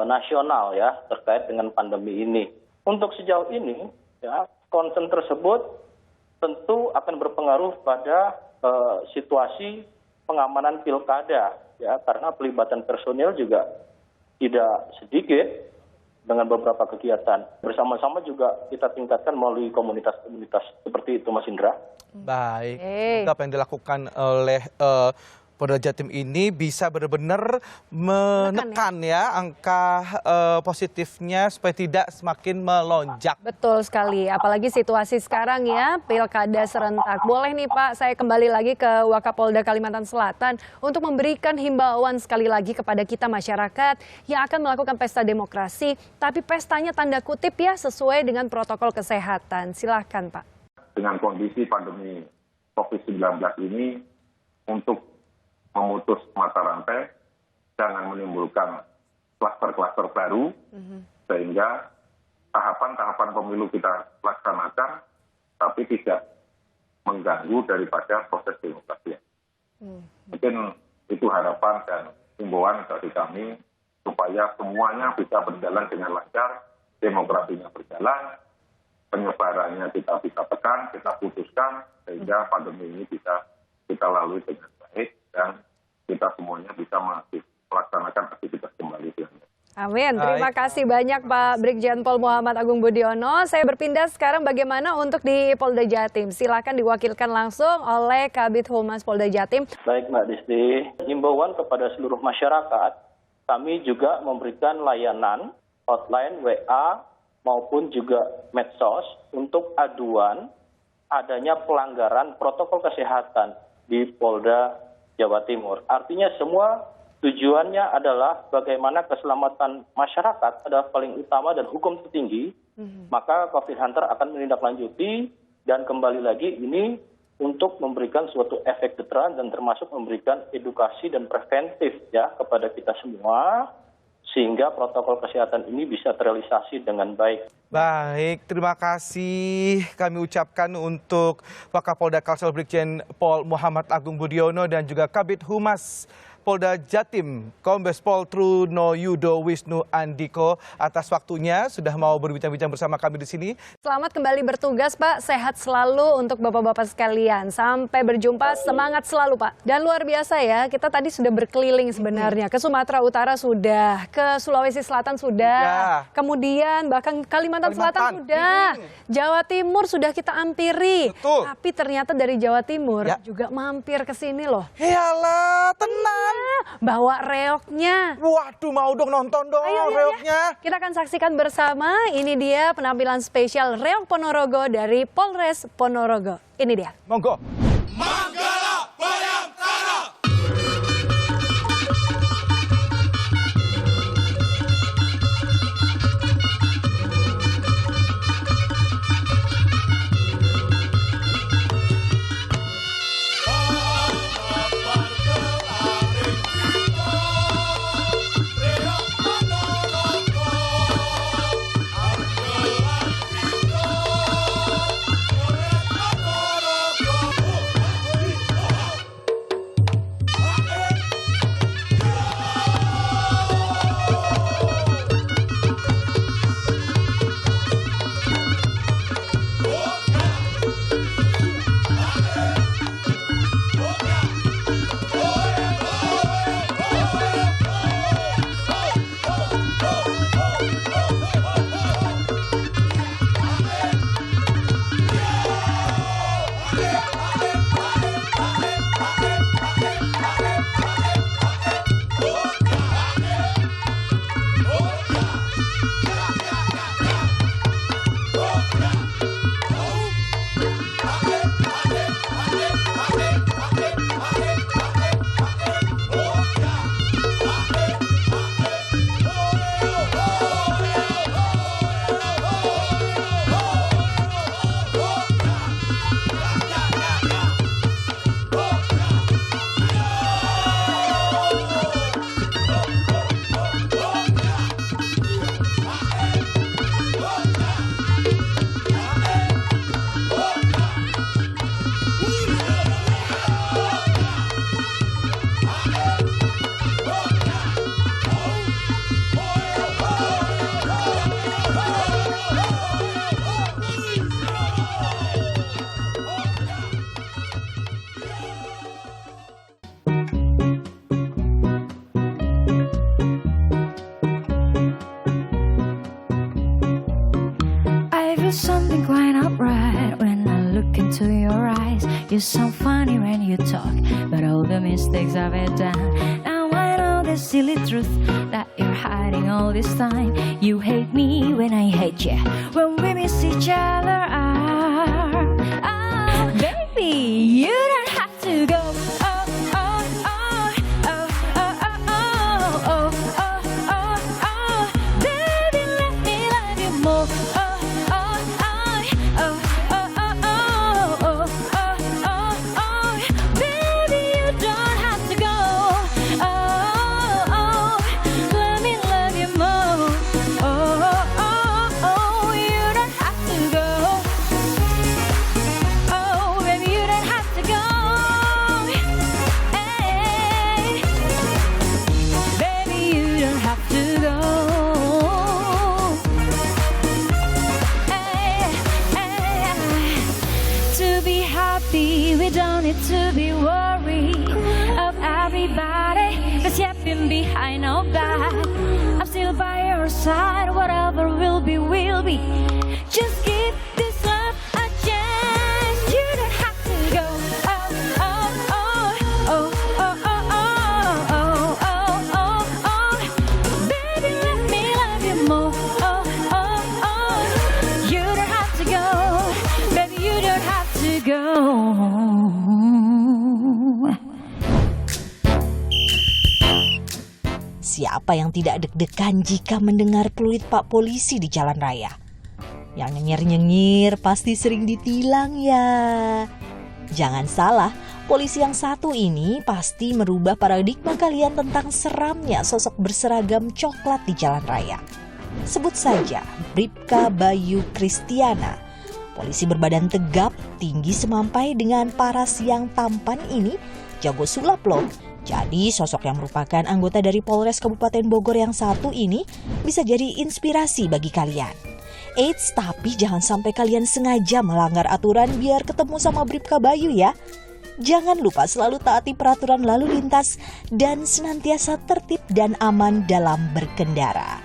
nasional ya terkait dengan pandemi ini. Untuk sejauh ini, ya concern tersebut tentu akan berpengaruh pada situasi pengamanan pilkada, ya karena pelibatan personil juga tidak sedikit dengan beberapa kegiatan. Bersama-sama juga kita tingkatkan melalui komunitas-komunitas seperti itu, Mas Indra. Baik, apa yang dilakukan oleh Polda Jatim ini bisa benar-benar menekan ya angka positifnya supaya tidak semakin melonjak. Betul sekali, apalagi situasi sekarang ya, pilkada serentak. Boleh nih Pak, saya kembali lagi ke Wakapolda Kalimantan Selatan untuk memberikan himbauan sekali lagi kepada kita masyarakat yang akan melakukan pesta demokrasi, tapi pestanya tanda kutip ya sesuai dengan protokol kesehatan. Silahkan Pak. Dengan kondisi pandemi COVID-19 ini, untuk memutus mata rantai, jangan menimbulkan klaster-klaster baru, sehingga tahapan-tahapan pemilu kita laksanakan, tapi tidak mengganggu daripada proses demokrasi. Mungkin itu harapan dan himbauan dari kami, supaya semuanya bisa berjalan dengan lancar, demokrasinya berjalan, penyebarannya kita bisa tekan, kita putuskan, sehingga pandemi ini bisa kita lalui dengan baik dan kita semuanya bisa melaksanakan aktivitas kembali. Amin. Terima kasih banyak Pak Brigjen Pol Muhammad Agung Budiono. Saya berpindah sekarang bagaimana untuk di Polda Jatim. Silakan diwakilkan langsung oleh Kabid Humas Polda Jatim. Baik Mbak Disti, himbauan kepada seluruh masyarakat, kami juga memberikan layanan hotline WA maupun juga medsos untuk aduan adanya pelanggaran protokol kesehatan di Polda Jawa Timur. Artinya semua tujuannya adalah bagaimana keselamatan masyarakat adalah paling utama dan hukum tertinggi, maka COVID Hunter akan menindaklanjuti dan kembali lagi ini untuk memberikan suatu efek deteran dan termasuk memberikan edukasi dan preventif ya kepada kita semua sehingga protokol kesehatan ini bisa terrealisasi dengan baik. Baik, terima kasih kami ucapkan untuk Wakapolda Kalsel Brigjen Pol Muhammad Agung Budiono dan juga Kabid Humas Polda Jatim, Kombes Pol Truno Yudo Wisnu Andiko atas waktunya sudah mau berbincang-bincang bersama kami di sini. Selamat kembali bertugas Pak, sehat selalu untuk Bapak-Bapak sekalian. Sampai berjumpa, semangat selalu Pak. Dan luar biasa ya, kita tadi sudah berkeliling sebenarnya. Ke Sumatera Utara sudah, ke Sulawesi Selatan sudah, kemudian bahkan Kalimantan Selatan sudah, Jawa Timur sudah kita hampiri. Betul. Tapi ternyata dari Jawa Timur juga mampir ke sini loh. Yalah, tenang. Bawa reoknya. Waduh, mau dong nonton dong reoknya. Kita akan saksikan bersama. Ini dia penampilan spesial Reok Ponorogo dari Polres Ponorogo. Ini dia. Monggo. Manggala Bayangkara. Something quite not right when I look into your eyes. You sound funny when you talk, but all the mistakes I've ever done. Now I know the silly truth that you're hiding all this time. You hate me when I hate you. When we miss each other, baby, you don't have to go. Baby, let me love you more. Go. be, I know that I'm still by your side. Whatever will be, will be. Just give this love a chance. You don't have to go. Oh, oh, oh, oh, oh, oh, oh, oh, oh, oh, oh. Baby, let me love you more. Oh, oh, oh. You don't have to go. Baby, you don't have to go. Siapa yang tidak deg-degan jika mendengar peluit Pak Polisi di jalan raya? Yang nyengir-nyengir pasti sering ditilang ya. Jangan salah, polisi yang satu ini pasti merubah paradigma kalian tentang seramnya sosok berseragam coklat di jalan raya. Sebut saja Bribka Bayu Kristiana. Polisi berbadan tegap, tinggi semampai dengan paras yang tampan ini jago sulap loh. Jadi sosok yang merupakan anggota dari Polres Kabupaten Bogor yang satu ini bisa jadi inspirasi bagi kalian. Eits, tapi jangan sampai kalian sengaja melanggar aturan biar ketemu sama Bribka Bayu ya. Jangan lupa selalu taati peraturan lalu lintas dan senantiasa tertib dan aman dalam berkendara.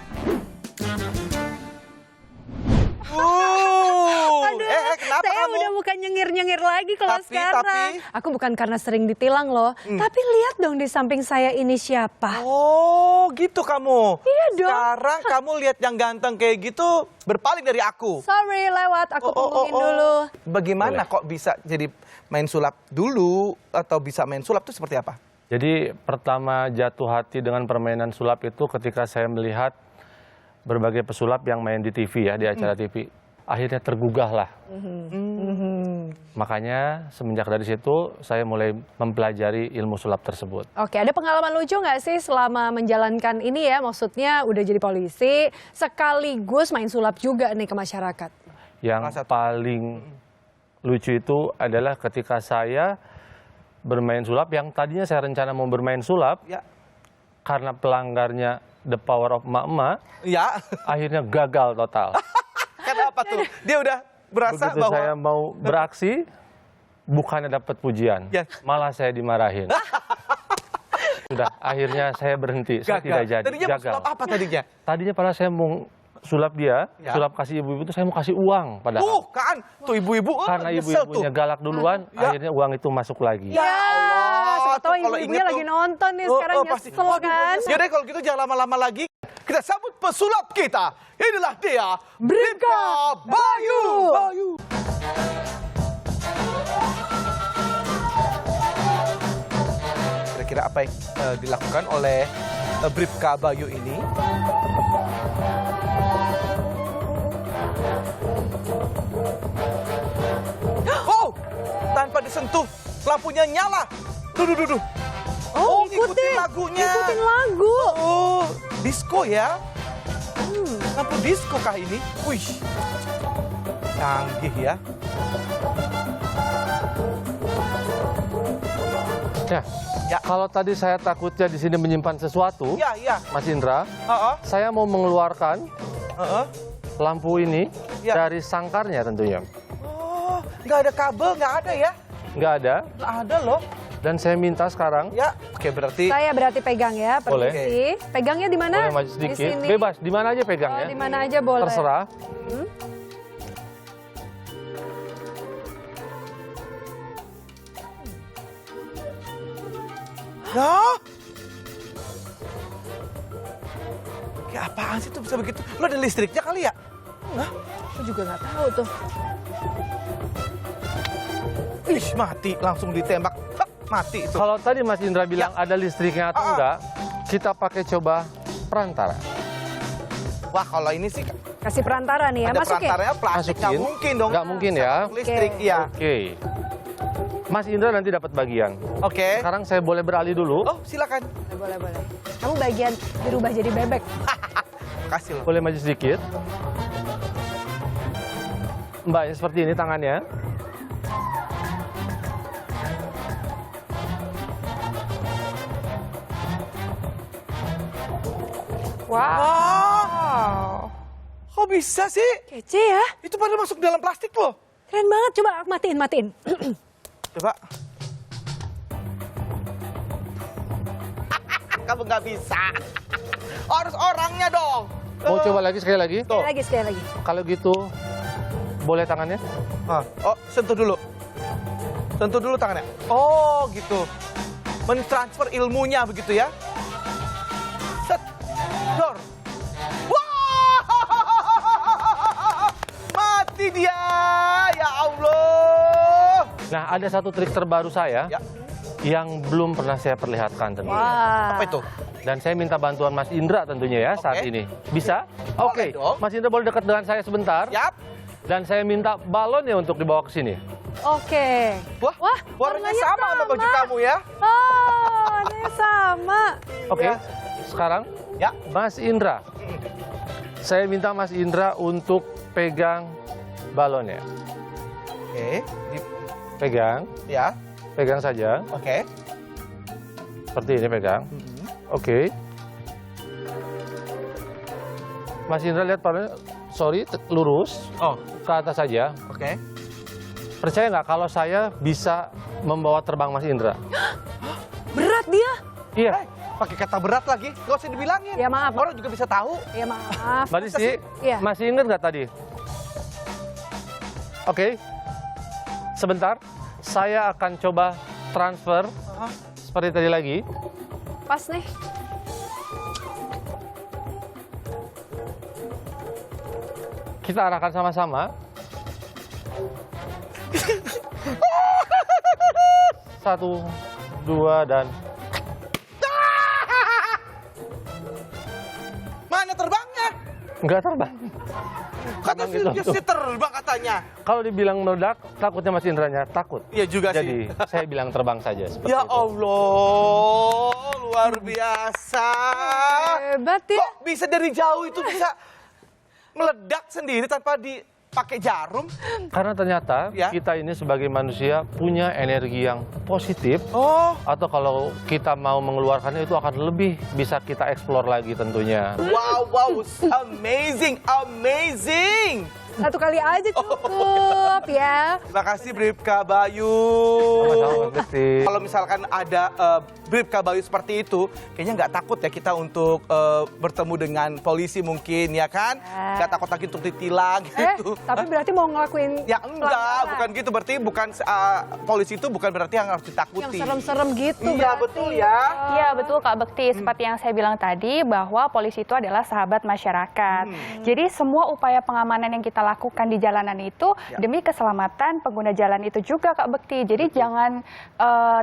Kenapa saya udah bukan nyengir-nyengir lagi kalau sekarang. Aku bukan karena sering ditilang loh. Tapi lihat dong di samping saya ini siapa. Oh gitu kamu. Iya dong. Sekarang kamu lihat yang ganteng kayak gitu berpaling dari aku. Sorry lewat, aku punggungin dulu. Bagaimana kok bisa jadi main sulap dulu atau bisa main sulap itu seperti apa? Jadi pertama jatuh hati dengan permainan sulap itu ketika saya melihat berbagai pesulap yang main di TV ya, di acara TV. Akhirnya tergugah lah. Makanya semenjak dari situ saya mulai mempelajari ilmu sulap tersebut. Oke, ada pengalaman lucu nggak sih selama menjalankan ini ya? Maksudnya udah jadi polisi, sekaligus main sulap juga nih ke masyarakat. Yang paling lucu itu adalah ketika saya bermain sulap, yang tadinya saya rencana mau bermain sulap, karena pelanggarnya the power of emak-emak, akhirnya gagal total. Kenapa tuh? Dia udah berasa begitu bahwa saya mau beraksi, bukannya dapat pujian, malah saya dimarahin. Sudah, akhirnya saya berhenti, saya tidak jadi. Tadinya mau sulap apa tadinya? Tadinya pada saya mau sulap dia, sulap kasih ibu-ibu itu saya mau kasih uang padahal. Kan, tuh ibu-ibu. Karena ibu-ibunya galak duluan, akhirnya uang itu masuk lagi. Ya Allah, atau ibu-ibunya lagi nonton nih sekarang nyesel kan. Yaudah kalau gitu jangan lama-lama lagi. Kita sambut pesulap kita. Inilah dia, Bribka Bayu. Kira-kira apa yang dilakukan oleh Bribka Bayu ini? Oh, tanpa disentuh, lampunya nyala. Duh. Oh, ngikutin lagunya. Ngikutin lagu. Oh, disco ya. Lampu disco kah ini? Wih, canggih ya. Ya, kalau tadi saya takutnya di sini menyimpan sesuatu, Mas Indra, saya mau mengeluarkan lampu ini dari sangkarnya tentunya. Oh, nggak ada kabel, nggak ada ya? Nggak ada. Nggak ada loh. Dan saya minta sekarang. Ya, oke berarti. Saya berarti pegang ya, boleh. permisi. Pegangnya di mana? Boleh maju sedikit. Di sini. Bebas, di mana aja pegangnya. Oh, di mana aja boleh. Terserah. Hah? Kayak apaan sih tuh bisa begitu? Lo ada listriknya kali ya? Hah? Aku juga nggak tahu tuh. Ih, mati langsung ditembak. Hah, mati itu. Kalau tadi Mas Indra bilang ada listriknya atau enggak, kita pakai coba perantara. Wah, kalau ini sih kasih perantara nih ya, ada masukin. perantaranya plastik, nggak mungkin dong. Nggak mungkin ya. Listrik, iya. Oke. Mas Indra nanti dapat bagian. Oke. Sekarang saya boleh beralih dulu. Oh, silakan. Boleh. Kamu bagian dirubah jadi bebek. Kasih loh. Boleh maju sedikit. Mbak, seperti ini tangannya. Wow. Kok bisa sih? Kece ya. Itu pada masuk dalam plastik loh. Keren banget. Coba matiin. Coba. kamu nggak bisa. Harus orangnya dong. Mau coba lagi sekali lagi? Sekali lagi. Kalau gitu, boleh tangannya? Oh, sentuh dulu. Sentuh dulu tangannya. Oh, gitu. Mentransfer ilmunya begitu ya. Set. Dor. Wah! Mati dia. Ya Allah. Nah, ada satu trik terbaru saya yang belum pernah saya perlihatkan tentunya. Wah. Apa itu? Dan saya minta bantuan Mas Indra tentunya ya saat ini. Bisa? Oke. dong. Mas Indra boleh dekat dengan saya sebentar. Yap. Dan saya minta balonnya untuk dibawa ke sini. Oke. Wah, warnanya sama sama baju kamu ya. Oh, warnanya sama. Oke. Sekarang Mas Indra. Saya minta Mas Indra untuk pegang balonnya. Oke. Pegang. Ya. Pegang saja. Oke. Seperti ini pegang. Oke. Mas Indra lihat balonnya. Sorry, lurus. Ke atas saja. Oke. Percaya nggak kalau saya bisa membawa terbang Mas Indra? Berat dia. Iya. Pakai kata berat lagi. Nggak usah dibilangin. Ya maaf. Orang juga bisa tahu. Ya maaf. Mbak Disti, Iya. masih ingat nggak tadi? Oke. Sebentar. Saya akan coba transfer seperti tadi lagi. Pas nih. Kita arahkan sama-sama. Satu, dua, dan... Mana terbangnya? Nggak terbang. Kata sih terbang katanya. Kalau dibilang meledak, takutnya Mas Indranya takut. Iya juga sih. Jadi saya bilang terbang saja. Seperti Ya itu. Allah, luar biasa. Hebat ya. Kok bisa dari jauh itu bisa meledak sendiri tanpa dipakai jarum? Karena ternyata kita ini sebagai manusia punya energi yang positif. Atau kalau kita mau mengeluarkannya itu akan lebih bisa kita eksplor lagi tentunya. Wow, amazing, amazing. Satu kali aja cukup ya. Terima kasih Bribka Bayu. Sama-sama, Mas Bekti. Kalau misalkan ada Bribka Bayu seperti itu, kayaknya nggak takut ya kita untuk bertemu dengan polisi mungkin ya kan? Nggak takut lagi untuk ditilang gitu. Tapi berarti mau ngelakuin Ya enggak, bukan gitu. Berarti bukan polisi itu bukan berarti yang harus ditakuti. yang serem-serem gitu. Iya berarti. betul ya. Iya betul Kak Bekti, seperti yang saya bilang tadi bahwa polisi itu adalah sahabat masyarakat. Jadi semua upaya pengamanan yang kita lakukan di jalanan itu demi keselamatan pengguna jalan itu juga Kak Bekti. Jadi jangan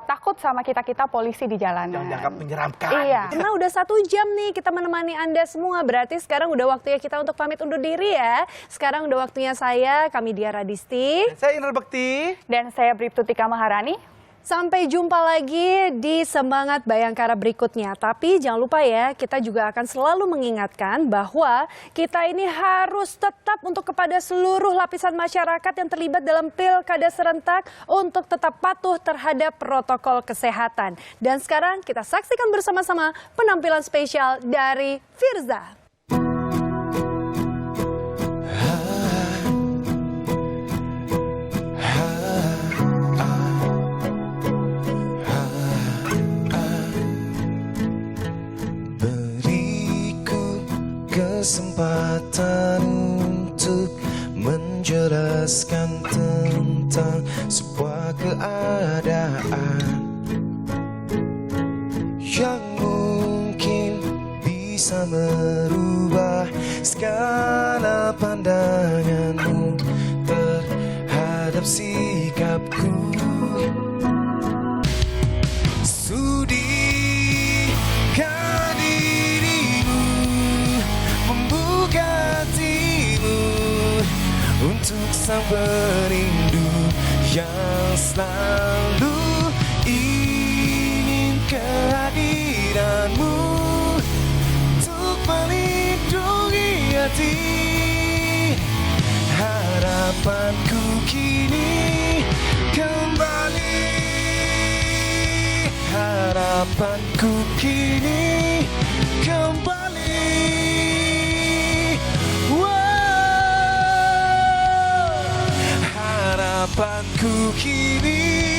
takut sama kita-kita polisi di jalanan. Jangan dianggap menyeramkan. Iya. Karena udah 1 jam nih kita menemani Anda semua. Berarti sekarang udah waktunya kita untuk pamit undur diri ya. Sekarang udah waktunya saya, Kamidia Radisti. Saya Indra Bekti. Dan saya Bribtutika Maharani. Sampai jumpa lagi di Semangat Bayangkara berikutnya. Tapi jangan lupa ya, kita juga akan selalu mengingatkan bahwa kita ini harus tetap untuk kepada seluruh lapisan masyarakat yang terlibat dalam pilkada serentak untuk tetap patuh terhadap protokol kesehatan. Dan sekarang kita saksikan bersama-sama penampilan spesial dari Firza. Kesempatan untuk menjelaskan tentang sebuah keadaan yang mungkin bisa merubah segala pandanganmu terhadap sikapku. Sudikah dirimu membuka hatimu untuk sang perindu yang selalu ingin kehadiranmu untuk melindungi hati. Harapanku kini kembali, harapanku kini kembali. Harapanku kini